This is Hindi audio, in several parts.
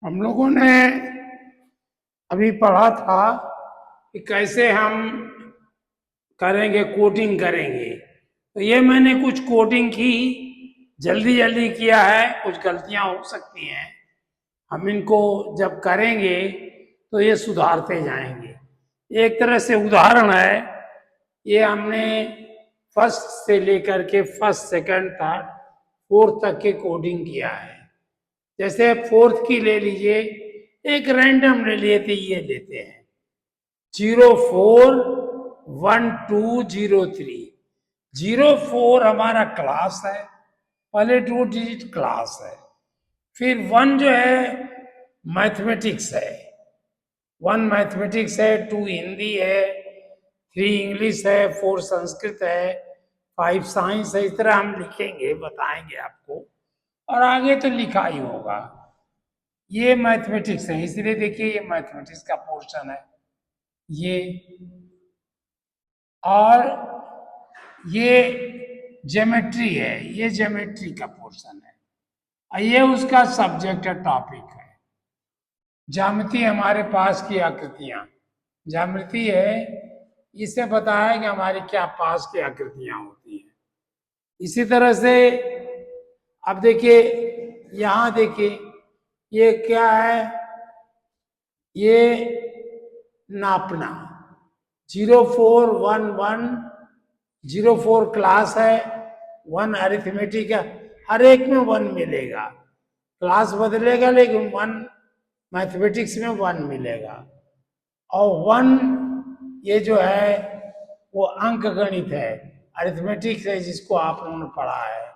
हम लोगों ने अभी पढ़ा था कि कैसे हम करेंगे, कोडिंग करेंगे। तो ये मैंने कुछ कोडिंग की, जल्दी जल्दी किया है, कुछ गलतियां हो सकती हैं। हम इनको जब करेंगे तो ये सुधारते जाएंगे। एक तरह से उदाहरण है, ये हमने फर्स्ट से लेकर के फर्स्ट, सेकंड, थर्ड, फोर्थ तक के कोडिंग किया है। जैसे फोर्थ की ले लीजिए, एक रैंडम ले लिए थे, ये लेते हैं 041203। 04 हमारा क्लास है, पहले 2 डिजिट क्लास है। फिर 1 जो है मैथमेटिक्स है, 1 मैथमेटिक्स है, 2 हिंदी है, 3 इंग्लिश है, 4 संस्कृत है, 5 साइंस है। इस तरह हम लिखेंगे, बताएंगे आपको, और आगे तो लिखा ही होगा। ये मैथमेटिक्स है, इसलिए देखिए ये मैथमेटिक्स का पोर्शन है ये। और ये ज्योमेट्री है, ये ज्योमेट्री का पोर्शन है, और ये उसका सब्जेक्ट है, टॉपिक है। ज्यामिति हमारे पास की आकृतियां, ज्यामिति है, इससे बताया कि हमारी क्या पास की आकृतियां होती हैं। इसी तरह से अब देखिए, यहां देखिए ये क्या है, ये नापना। 041104 क्लास है, 1 अरिथमेटिक है। हर एक में 1 मिलेगा, क्लास बदलेगा लेकिन 1 मैथमेटिक्स में 1 मिलेगा। और 1 ये जो है वो अंक गणित है, अरिथमेटिक्स है, जिसको आप लोगों ने पढ़ा है।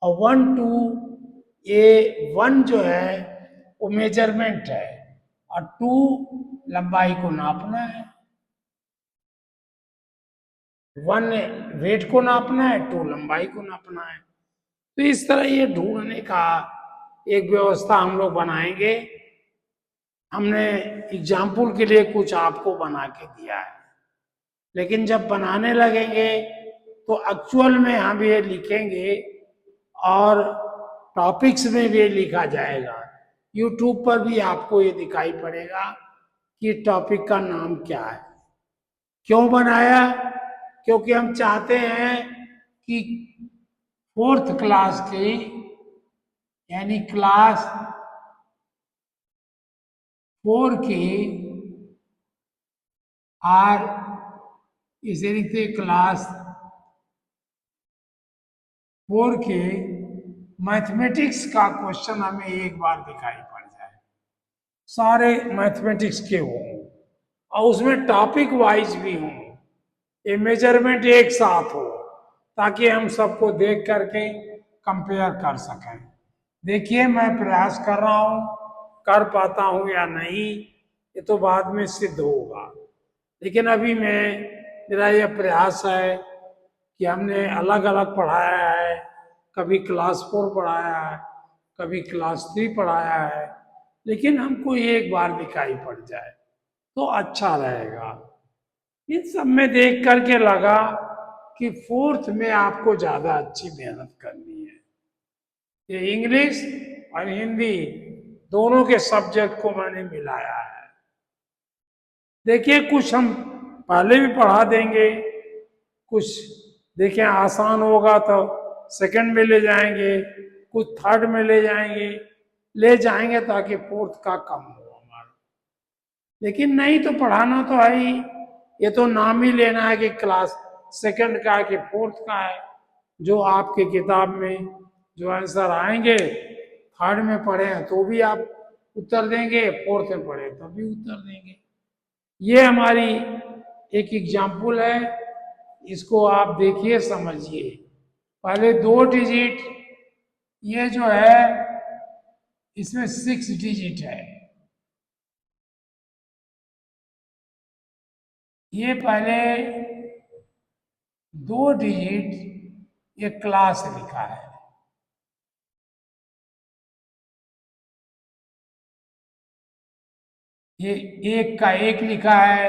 और 1 2 ये 1 जो है वो मेजरमेंट है, और 2 लंबाई को नापना है। 1 वेट को नापना है, 2 लंबाई को नापना है। तो इस तरह ये ढूंढने का एक व्यवस्था हम लोग बनाएंगे। हमने एग्जाम्पल के लिए कुछ आपको बना के दिया है, लेकिन जब बनाने लगेंगे तो एक्चुअल में हम ये लिखेंगे, और टॉपिक्स में भी लिखा जाएगा। यूट्यूब पर भी आपको ये दिखाई पड़ेगा कि टॉपिक का नाम क्या है। क्यों बनाया? क्योंकि हम चाहते हैं कि फोर्थ क्लास की, यानी क्लास 4 की, और इसे लिखते क्लास 4 के मैथमेटिक्स का क्वेश्चन हमें एक बार दिखाई पड़ जाए, सारे मैथमेटिक्स के हों, और उसमें टॉपिक वाइज भी हों, ये मेजरमेंट एक साथ हो, ताकि हम सबको देख करके कंपेयर कर सकें। देखिए मैं प्रयास कर रहा हूं, कर पाता हूं या नहीं ये तो बाद में सिद्ध होगा, लेकिन अभी मेरा यह प्रयास है कि हमने अलग अलग पढ़ाया है। कभी क्लास 4 पढ़ाया है, कभी क्लास 3 पढ़ाया है, लेकिन हमको एक बार दिखाई पड़ जाए तो अच्छा रहेगा। इन सब में देख करके लगा कि फोर्थ में आपको ज्यादा अच्छी मेहनत करनी है। ये इंग्लिश और हिंदी दोनों के सब्जेक्ट को मैंने मिलाया है। देखिए कुछ हम पहले भी पढ़ा देंगे, कुछ देखिए आसान होगा तो सेकंड में ले जाएंगे, कुछ थर्ड में ले जाएंगे ताकि फोर्थ का कम हो हमारा। लेकिन नहीं तो पढ़ाना तो है ही, ये तो नाम ही लेना है कि क्लास सेकंड का है कि फोर्थ का है। जो आपके किताब में जो आंसर आएंगे, थर्ड में पढ़े हैं तो भी आप उत्तर देंगे, फोर्थ में पढ़े तो भी उत्तर देंगे। ये हमारी एक एग्जाम्पल है, इसको आप देखिए, समझिए। पहले 2 डिजिट, ये जो है इसमें 6 डिजिट है। ये पहले 2 डिजिट, ये क्लास लिखा है। ये 1 का 1 लिखा है,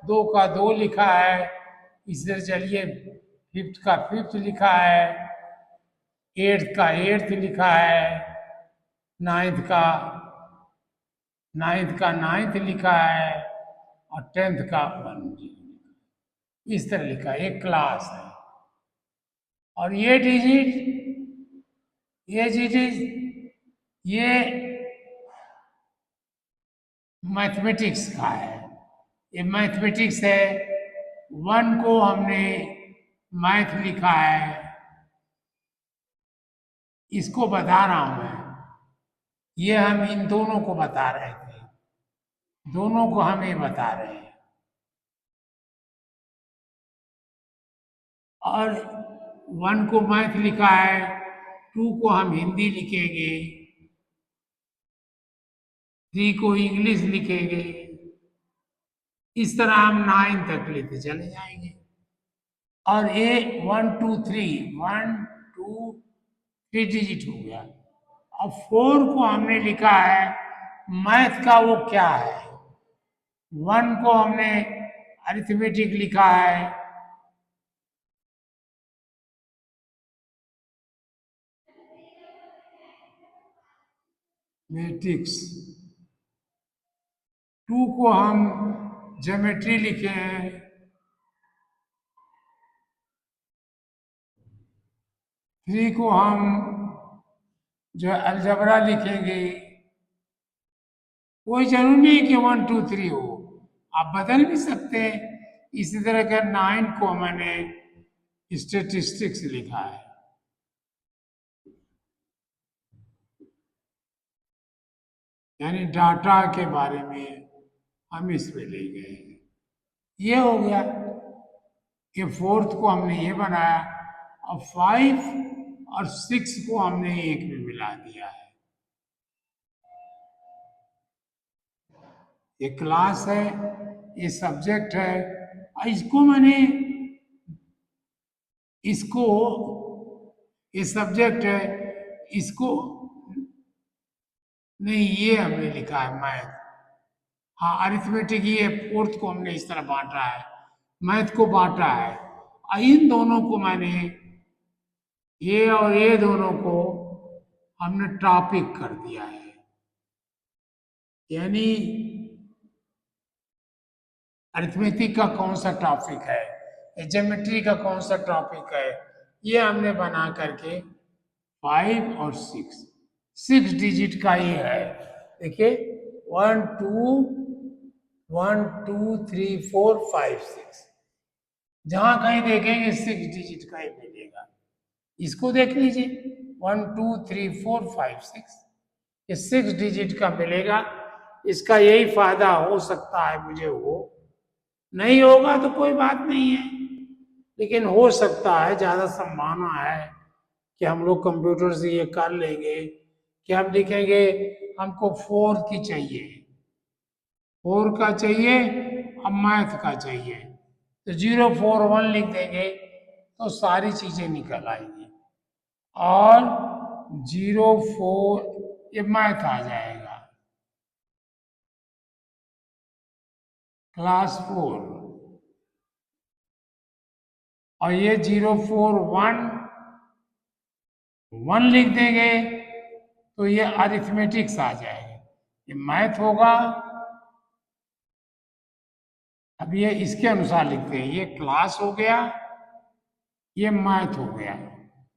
2 का 2 लिखा है, इसलिए चलिए 5th का 5th लिखा है, 8th का 8th लिखा है, 9th का नाइन्थ का नाइन्थ लिखा है और 10th का 1 इस तरह लिखा है, एक क्लास है। और ये डिजिट ये मैथमेटिक्स का है, ये मैथमेटिक्स है। 1 को हमने मैथ लिखा है, इसको बता रहा हूं मैं। ये हम इन दोनों को बता रहे थे, दोनों को हम ये बता रहे हैं। और 1 को मैथ लिखा है, 2 को हम हिंदी लिखेंगे, 3 को इंग्लिश लिखेंगे। इस तरह हम 9 तक लेते चले जाएंगे। और ये 1 2 3 1 2 3 डिजिट हो गया। अब 4 को हमने लिखा है, मैथ का वो क्या है। 1 को हमने अरिथमेटिक लिखा है, मैट्रिक्स। 2 को हम ज्योमेट्री लिखे हैं, 3 को हम जो अलजबरा लिखेंगे। कोई जरूरी नहीं कि 1 2 3 हो, आप बदल भी सकते हैं। इसी तरह का 9 को मैंने स्टेटिस्टिक्स लिखा है, यानी डाटा के बारे में हम इसमें ले गए। ये हो गया, ये 4th को हमने ये बनाया। अब 5 और 6 को हमने एक में मिला दिया है। ये क्लास है, ये सब्जेक्ट है। और इसको मैंने इसको ये सब्जेक्ट है, इसको नहीं, ये हमने लिखा है मैथ। हाँ, अरिथमेटिक ये 4th को हमने इस तरह बांटा है, मैथ को बांटा है। और इन दोनों को मैंने, ये और ये दोनों को हमने टॉपिक कर दिया है। यानी अरिथमेटिक का कौन सा टॉपिक है, ज्योमेट्री का कौन सा टॉपिक है, ये हमने बना करके 5 और 6 डिजिट का ये है। देखिए 1 2 1 2 3 4 5 6, जहां कहीं देखेंगे 6 डिजिट का ही मिलेगा। इसको देख लीजिए 1 2 3 4 5 6, ये 6 डिजिट का मिलेगा। इसका यही फायदा हो सकता है मुझे, हो नहीं होगा तो कोई बात नहीं है, लेकिन हो सकता है, ज्यादा संभावना है कि हम लोग कंप्यूटर से ये कर लेंगे कि हम लिखेंगे हमको 4 की चाहिए, 4 का चाहिए, अब मैथ का चाहिए, तो 0 4 1 लिख देंगे तो सारी चीजें निकल आएंगी। और 0 4 ये मैथ आ जाएगा, क्लास 4। और ये 0 4 1 लिख देंगे तो ये अरिथमेटिक्स आ जाएगा, ये मैथ होगा। अब ये इसके अनुसार लिखते हैं, ये क्लास हो गया, ये मैथ हो गया।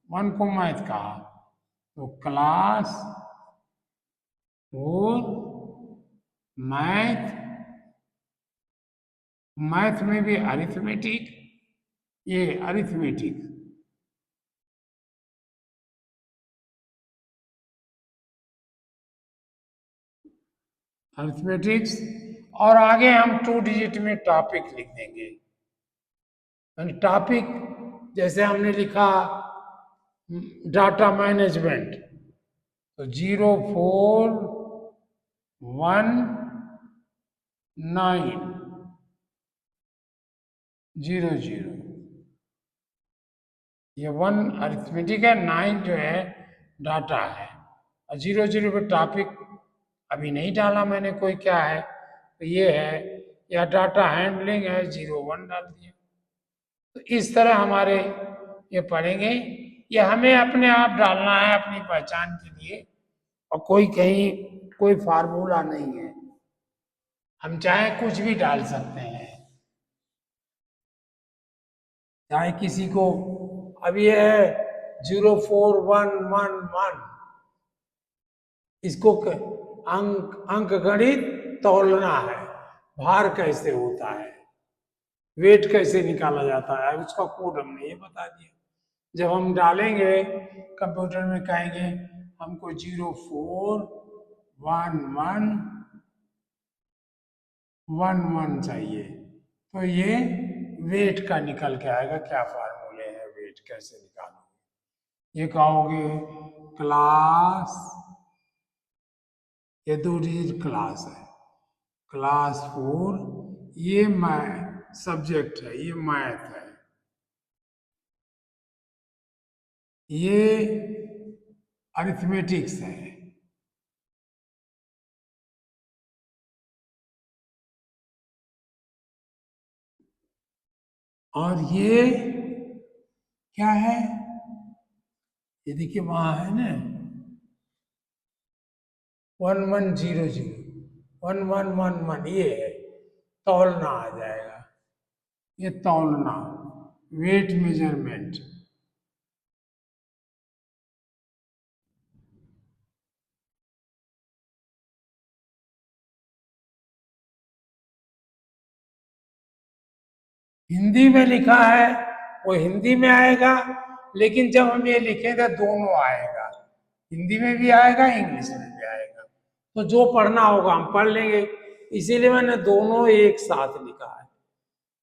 1 को मैथ कहा तो क्लास 4 मैथ, मैथ में भी अरिथमेटिक, ये अरिथमेटिक। अरिथमेटिक्स। और आगे हम 2 डिजिट में टॉपिक लिख देंगे। टॉपिक जैसे हमने लिखा डाटा मैनेजमेंट, तो 0 4 1 9 0 0, ये 1 अरिथमेटिक है, 9 जो है डाटा है। और 0 0 पे टॉपिक अभी नहीं डाला मैंने कोई क्या है, तो ये है, या डाटा हैंडलिंग है, 0 1 डाल दिया। तो इस तरह हमारे ये पढ़ेंगे, ये हमें अपने आप डालना है अपनी पहचान के लिए, और कोई कहीं कोई फार्मूला नहीं है। हम चाहे कुछ भी डाल सकते हैं, चाहे किसी को, अब ये है 04111, इसको अंक गणित तौलना है, भार कैसे होता है, वेट कैसे निकाला जाता है, उसका कोड हमने ये बता दिया। जब हम डालेंगे कंप्यूटर में, कहेंगे हमको 041111 चाहिए, तो ये वेट का निकल के आएगा। क्या फार्मूले हैं वेट कैसे निकालोगे, ये कहोगे क्लास, ये 2 डिजिट क्लास है, क्लास 4, ये सब्जेक्ट है, ये मैथ है, ये अरिथमेटिक्स है, और ये क्या है, ये देखिए वहां है ना 1100 1111, ये है तौलना आ जाएगा, ये तौलना, वेट मेजरमेंट। हिंदी में लिखा है वो हिंदी में आएगा, लेकिन जब हम ये लिखेंगे दोनों आएगा, हिंदी में भी आएगा इंग्लिश में भी आएगा, तो जो पढ़ना होगा हम पढ़ लेंगे, इसीलिए मैंने दोनों एक साथ लिखा है।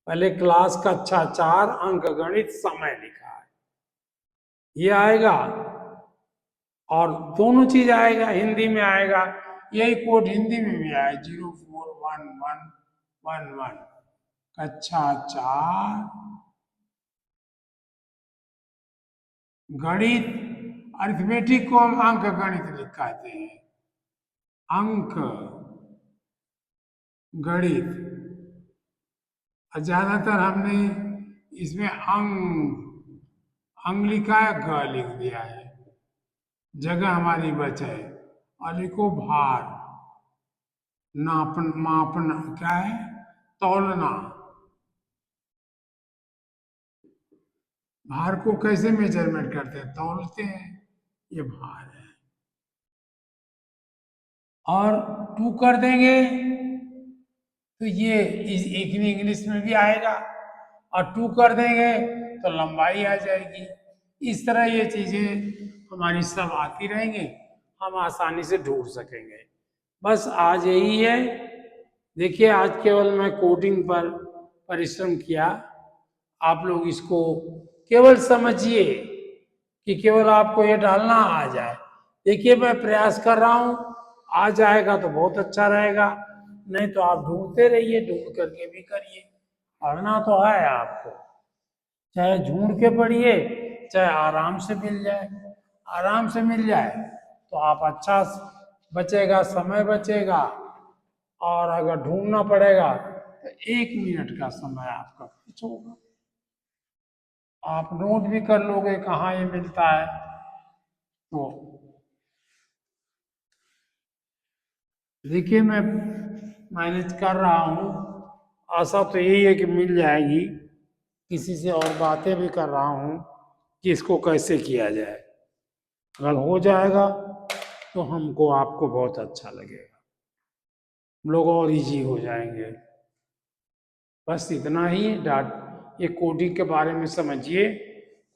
पहले क्लास कक्षा 4 अंक गणित समय लिखा है, ये आएगा, और दोनों चीज आएगा, हिंदी में आएगा, यही कोड हिंदी में भी आए 041111, कक्षा 4 गणित, अरिथमेटिक को हम अंक गणित लिखाते हैं, अंक गणित, और ज्यादातर हमने इसमें अंग लिखा है, ग लिख दिया है, जगह हमारी बचे, और लिखो भार, मापना क्या है, तौलना, भार को कैसे मेजरमेंट करते हैं, तौलते हैं, ये भार है। और 2 कर देंगे तो ये इंग्लिश में भी आएगा, और 2 कर देंगे तो लंबाई आ जाएगी। इस तरह ये चीजें हमारी सब आती रहेंगी, हम आसानी से ढूंढ सकेंगे। बस आज यही है। देखिए आज केवल मैं कोडिंग पर परिश्रम किया, आप लोग इसको केवल समझिए कि केवल आपको ये डालना आ जाए। देखिए मैं प्रयास कर रहा हूं, आ जाएगा तो बहुत अच्छा रहेगा, नहीं तो आप ढूंढते रहिए, ढूंढ करके भी करिए, पढ़ना तो है आपको, चाहे ढूंढ के पढ़िए, चाहे आराम से मिल जाए, आराम से मिल जाए तो आप अच्छा बचेगा, समय बचेगा, और अगर ढूंढना पड़ेगा तो 1 मिनट का समय आपका कुछ होगा, आप नोट भी कर लोगे कहाँ ये मिलता है। तो देखिए मैं मैनेज कर रहा हूँ, आशा तो यही है कि मिल जाएगी, किसी से और बातें भी कर रहा हूँ कि इसको कैसे किया जाए, अगर हो जाएगा तो हमको आपको बहुत अच्छा लगेगा, हम लोग और इजी हो जाएंगे। बस इतना ही ये कोडिंग के बारे में समझिए,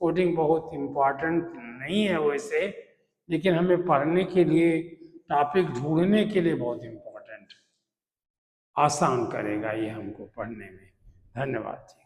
कोडिंग बहुत इम्पोर्टेंट नहीं है वैसे, लेकिन हमें पढ़ने के लिए, टॉपिक ढूंढने के लिए बहुत इम्पोर्टेंट है, आसान करेगा ये हमको पढ़ने में। धन्यवाद जी।